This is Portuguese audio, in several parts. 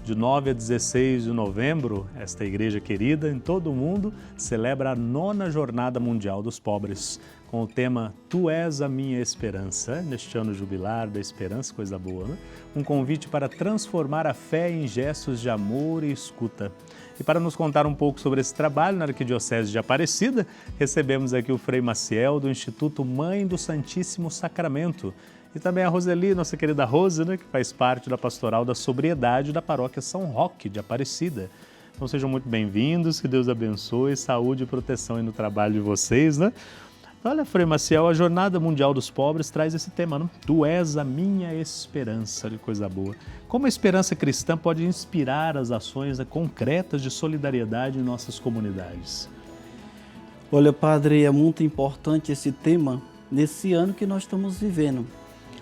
De 9 a 16 de novembro, esta igreja querida em todo o mundo celebra a 9ª Jornada Mundial dos Pobres, com o tema Tu és a minha esperança, neste ano jubilar da esperança, coisa boa, né? Um convite para transformar a fé em gestos de amor e escuta. E para nos contar um pouco sobre esse trabalho na Arquidiocese de Aparecida, recebemos aqui o Frei Maciel, do Instituto Mãe do Santíssimo Sacramento, e também a Roseli, nossa querida Rose, né, que faz parte da Pastoral da Sobriedade da Paróquia São Roque de Aparecida. Então sejam muito bem-vindos, que Deus abençoe, saúde e proteção aí no trabalho de vocês, né? Olha, Frei Maciel, a Jornada Mundial dos Pobres traz esse tema, né? Tu és a minha esperança, de coisa boa. Como a esperança cristã pode inspirar as ações concretas de solidariedade em nossas comunidades? Olha, Padre, é muito importante esse tema nesse ano que nós estamos vivendo.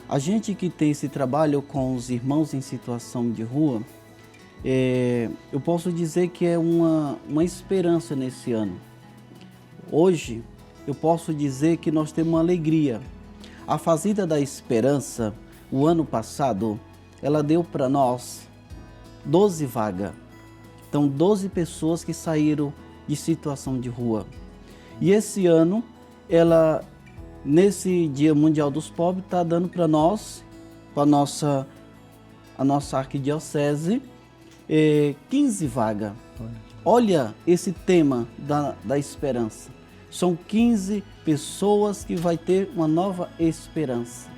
A gente que tem esse trabalho com os irmãos em situação de rua, eu posso dizer que é uma esperança nesse ano. Hoje, eu posso dizer que nós temos uma alegria. A Fazenda da Esperança, o ano passado, ela deu para nós 12 vagas. Então, 12 pessoas que saíram de situação de rua. E esse ano, ela, nesse Dia Mundial dos Pobres, está dando para nós, para a nossa arquidiocese, 15 vagas. Olha esse tema da esperança. São 15 pessoas que vai ter uma nova esperança.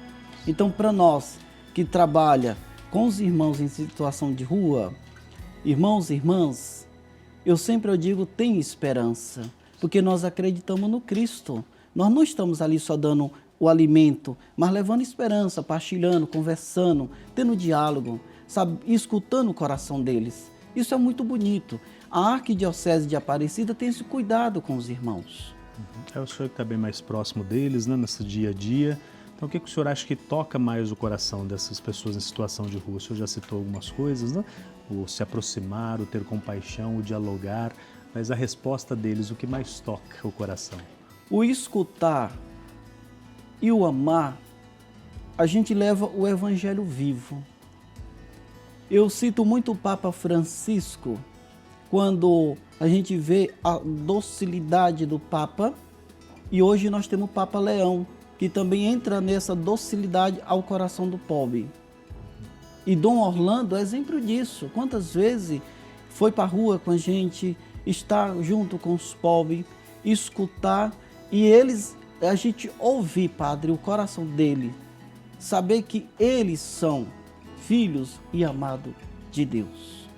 Então, para nós que trabalha com os irmãos em situação de rua, irmãos e irmãs, eu sempre digo, tem esperança, porque nós acreditamos no Cristo. Nós não estamos ali só dando o alimento, mas levando esperança, partilhando, conversando, tendo diálogo, sabe, escutando o coração deles. Isso é muito bonito. A Arquidiocese de Aparecida tem esse cuidado com os irmãos. É o senhor que está bem mais próximo deles, né, nesse dia a dia. Então, o que o senhor acha que toca mais o coração dessas pessoas em situação de rua? O senhor já citou algumas coisas, né? O se aproximar, o ter compaixão, o dialogar, mas a resposta deles, o que mais toca o coração? O escutar e o amar, a gente leva o Evangelho vivo. Eu cito muito o Papa Francisco, quando a gente vê a docilidade do Papa, e hoje nós temos o Papa Leão, que também entra nessa docilidade ao coração do pobre. E Dom Orlando é exemplo disso. Quantas vezes foi para a rua com a gente, estar junto com os pobres, escutar, e a gente ouvir, Padre, o coração dele, saber que eles são filhos e amados de Deus.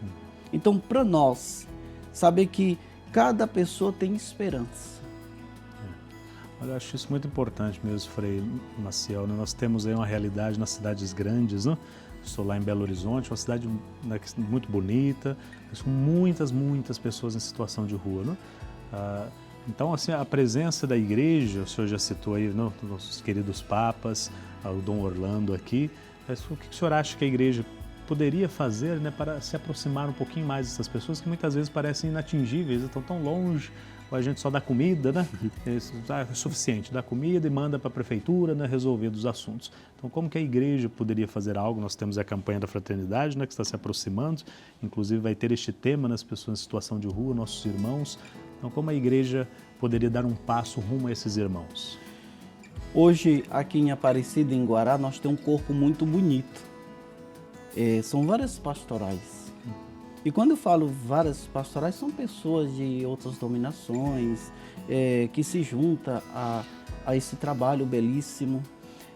Então, para nós, saber que cada pessoa tem esperança. Olha, eu acho isso muito importante mesmo, Frei Maciel, né? Nós temos aí uma realidade nas cidades grandes, né? Estou lá em Belo Horizonte, uma cidade muito bonita, mas com muitas pessoas em situação de rua, né? Então, assim, a presença da igreja, o senhor já citou aí, né, nossos queridos papas, o Dom Orlando aqui, mas o que o senhor acha que a igreja poderia fazer, né, para se aproximar um pouquinho mais dessas pessoas que muitas vezes parecem inatingíveis, estão tão longe, ou a gente só dá comida, né? É suficiente, dá comida e manda para a prefeitura, né, resolver os assuntos. Então, como que a igreja poderia fazer algo? Nós temos a campanha da fraternidade, né, que está se aproximando, inclusive vai ter este tema nas pessoas em situação de rua, nossos irmãos. Então, como a igreja poderia dar um passo rumo a esses irmãos? Hoje, aqui em Aparecida, em Guará, nós temos um corpo muito bonito. São várias pastorais. E quando eu falo várias pastorais, são pessoas de outras dominações que se juntam a esse trabalho belíssimo.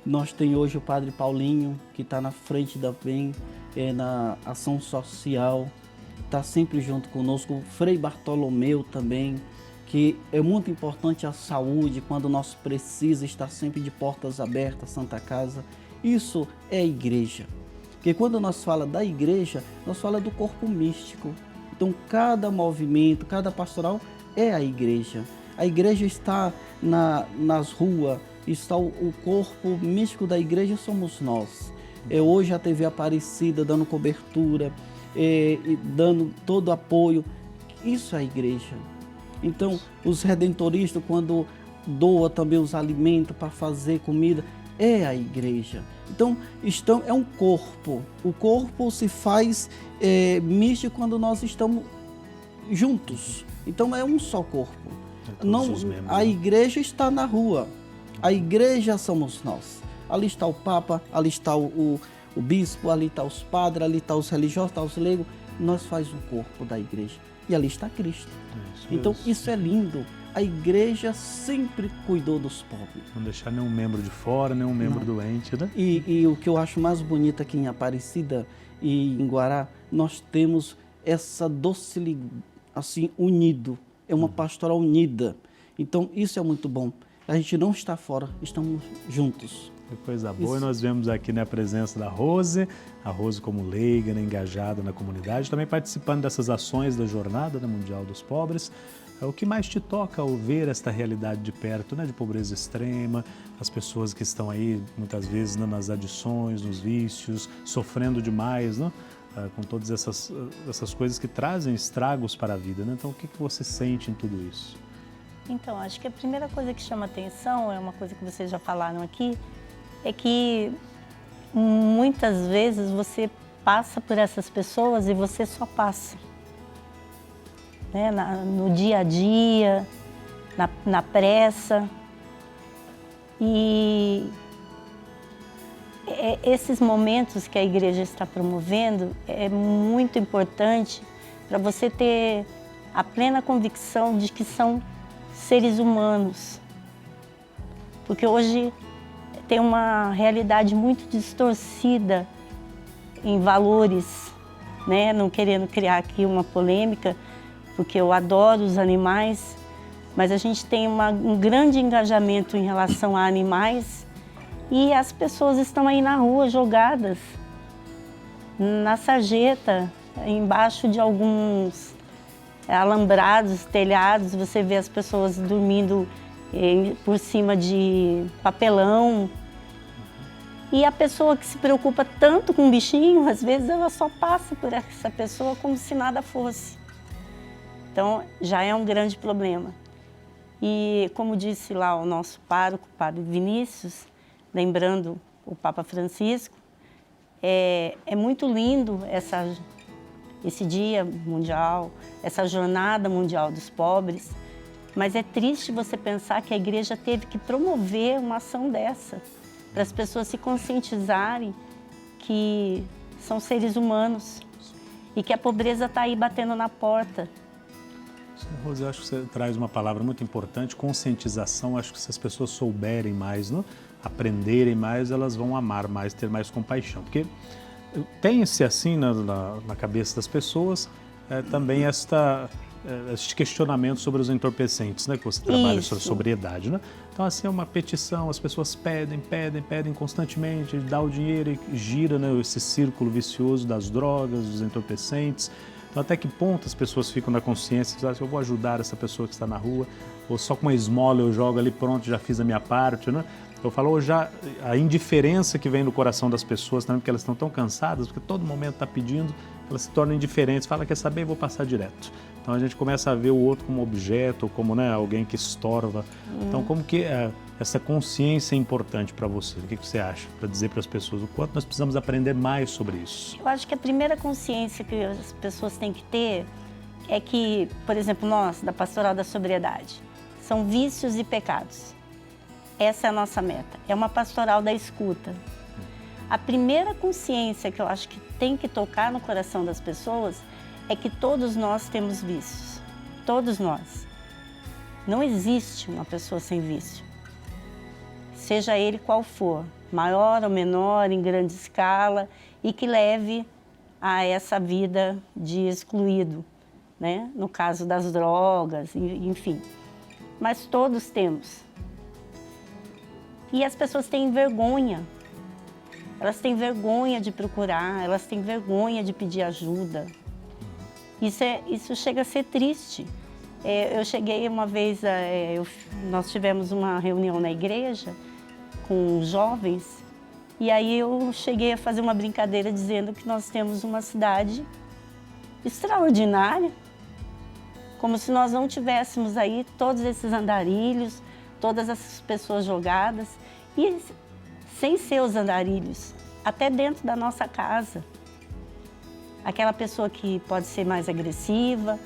Nós temos hoje o Padre Paulinho, que está na frente também na ação social, está sempre junto conosco. O Frei Bartolomeu também, que é muito importante a saúde, quando nós precisamos estar sempre de portas abertas, Santa Casa. Isso é a igreja. Porque quando nós falamos da igreja, nós falamos do corpo místico. Então, cada movimento, cada pastoral é a igreja. A igreja está nas ruas, está o corpo místico da igreja somos nós. Hoje a TV Aparecida dando cobertura, dando todo apoio. Isso é a igreja. Então, os redentoristas, quando doam também os alimentos para fazer comida, é a igreja. Então, é um corpo. O corpo se faz misto quando nós estamos juntos. Então, é um só corpo. Não, a igreja está na rua. A igreja somos nós. Ali está o Papa, ali está o bispo, ali está os padres, ali está os religiosos, está os leigos. Nós faz o corpo da igreja. E ali está Cristo. Então, isso é lindo. A igreja sempre cuidou dos pobres. Não deixar nenhum membro de fora, nenhum membro doente, né? E o que eu acho mais bonito aqui em Aparecida e em Guará, nós temos essa docilidade, assim, unido. É uma pastoral unida. Então, isso é muito bom. A gente não está fora, estamos juntos. Que coisa boa. E nós vemos aqui, né, a presença da Rose, a Rose como leiga, né, engajada na comunidade, também participando dessas ações da Jornada, né, Mundial dos Pobres. O que mais te toca ao ver esta realidade de perto, né, de pobreza extrema, as pessoas que estão aí muitas vezes, né, nas adições, nos vícios, sofrendo demais, né, com todas essas coisas que trazem estragos para a vida, né? Então, o que você sente em tudo isso? Então, acho que a primeira coisa que chama atenção, é uma coisa que vocês já falaram aqui, é que muitas vezes você passa por essas pessoas e você só passa. Né? No dia a dia, na pressa. E esses momentos que a igreja está promovendo é muito importante para você ter a plena convicção de que são seres humanos. Porque hoje tem uma realidade muito distorcida em valores, né? Não querendo criar aqui uma polêmica, porque eu adoro os animais, mas a gente tem um grande engajamento em relação a animais e as pessoas estão aí na rua jogadas, na sarjeta, embaixo de alguns alambrados, telhados, você vê as pessoas dormindo por cima de papelão. E a pessoa que se preocupa tanto com o bichinho, às vezes ela só passa por essa pessoa como se nada fosse. Então, já é um grande problema. E, como disse lá o nosso pároco, o padre Vinícius, lembrando o Papa Francisco, é muito lindo esse dia mundial, essa jornada mundial dos pobres, mas é triste você pensar que a igreja teve que promover uma ação dessa, para as pessoas se conscientizarem que são seres humanos e que a pobreza está aí batendo na porta. Rose, eu acho que você traz uma palavra muito importante, conscientização. Acho que se as pessoas souberem mais, né, aprenderem mais, elas vão amar mais, ter mais compaixão. Porque tem-se assim na cabeça das pessoas também este questionamento sobre os entorpecentes, né, que você trabalha sobre sobriedade, né? Então, assim, é uma petição, as pessoas pedem constantemente, dá o dinheiro e gira, né, esse círculo vicioso das drogas, dos entorpecentes. Então, até que ponto as pessoas ficam na consciência de eu vou ajudar essa pessoa que está na rua, ou só com uma esmola eu jogo ali, pronto, já fiz a minha parte, né? Eu falo, já a indiferença que vem no coração das pessoas também, porque elas estão tão cansadas, porque todo momento está pedindo, elas se tornam indiferentes, fala, quer saber, vou passar direto. Então a gente começa a ver o outro como objeto, como, né, alguém que estorva. Então como que essa consciência é importante para você? O que você acha? Para dizer para as pessoas o quanto nós precisamos aprender mais sobre isso? Eu acho que a primeira consciência que as pessoas têm que ter é que, por exemplo, nós, da Pastoral da Sobriedade, são vícios e pecados. Essa é a nossa meta. É uma pastoral da escuta. A primeira consciência que eu acho que tem que tocar no coração das pessoas é que todos nós temos vícios. Todos nós. Não existe uma pessoa sem vício. Seja ele qual for, maior ou menor, em grande escala, e que leve a essa vida de excluído, né? No caso das drogas, enfim. Mas todos temos. E as pessoas têm vergonha. Elas têm vergonha de procurar, elas têm vergonha de pedir ajuda. Isso chega a ser triste. Eu cheguei uma vez, nós tivemos uma reunião na igreja com jovens, e aí eu cheguei a fazer uma brincadeira dizendo que nós temos uma cidade extraordinária, como se nós não tivéssemos aí todos esses andarilhos, todas essas pessoas jogadas. E sem ser os andarilhos, até dentro da nossa casa. Aquela pessoa que pode ser mais agressiva,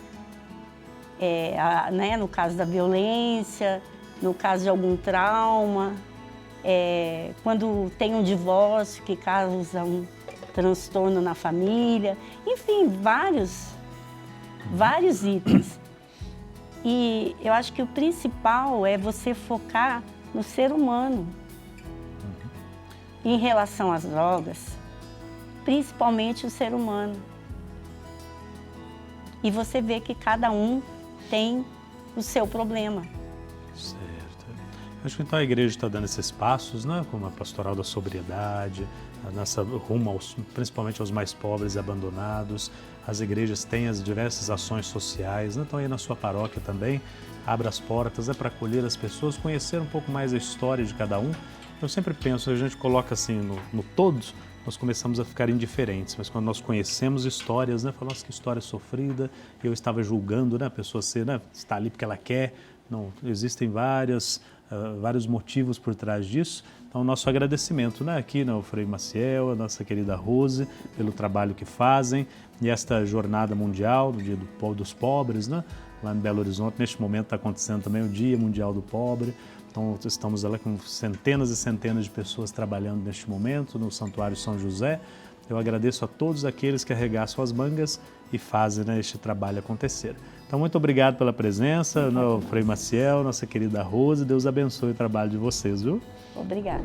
né, no caso da violência, no caso de algum trauma, quando tem um divórcio que causa um transtorno na família, enfim, vários itens. E eu acho que o principal é você focar no ser humano. Em relação às drogas, principalmente o ser humano. E você vê que cada um tem o seu problema. Certo. Acho que então a igreja está dando esses passos, né? Como a pastoral da sobriedade, a nossa rumo principalmente aos mais pobres e abandonados. As igrejas têm as diversas ações sociais, né? Então aí na sua paróquia também, abra as portas, para acolher as pessoas, conhecer um pouco mais a história de cada um. Eu sempre penso, a gente coloca assim no todos, nós começamos a ficar indiferentes, mas quando nós conhecemos histórias, né, falamos que história sofrida, eu estava julgando, né, a pessoa está ali porque ela quer, não, existem vários motivos por trás disso. Então, nosso agradecimento, né, aqui, né, o Frei Maciel, a nossa querida Rose, pelo trabalho que fazem, e esta jornada mundial, do Dia dos Pobres, né, lá em Belo Horizonte, neste momento está acontecendo também o Dia Mundial do Pobre. Então, estamos lá com centenas e centenas de pessoas trabalhando neste momento no Santuário São José. Eu agradeço a todos aqueles que arregaçam as mangas e fazem, né, este trabalho acontecer. Então, muito obrigado pela presença, Frei Maciel, nossa querida Rose. Deus abençoe o trabalho de vocês, viu? Obrigada.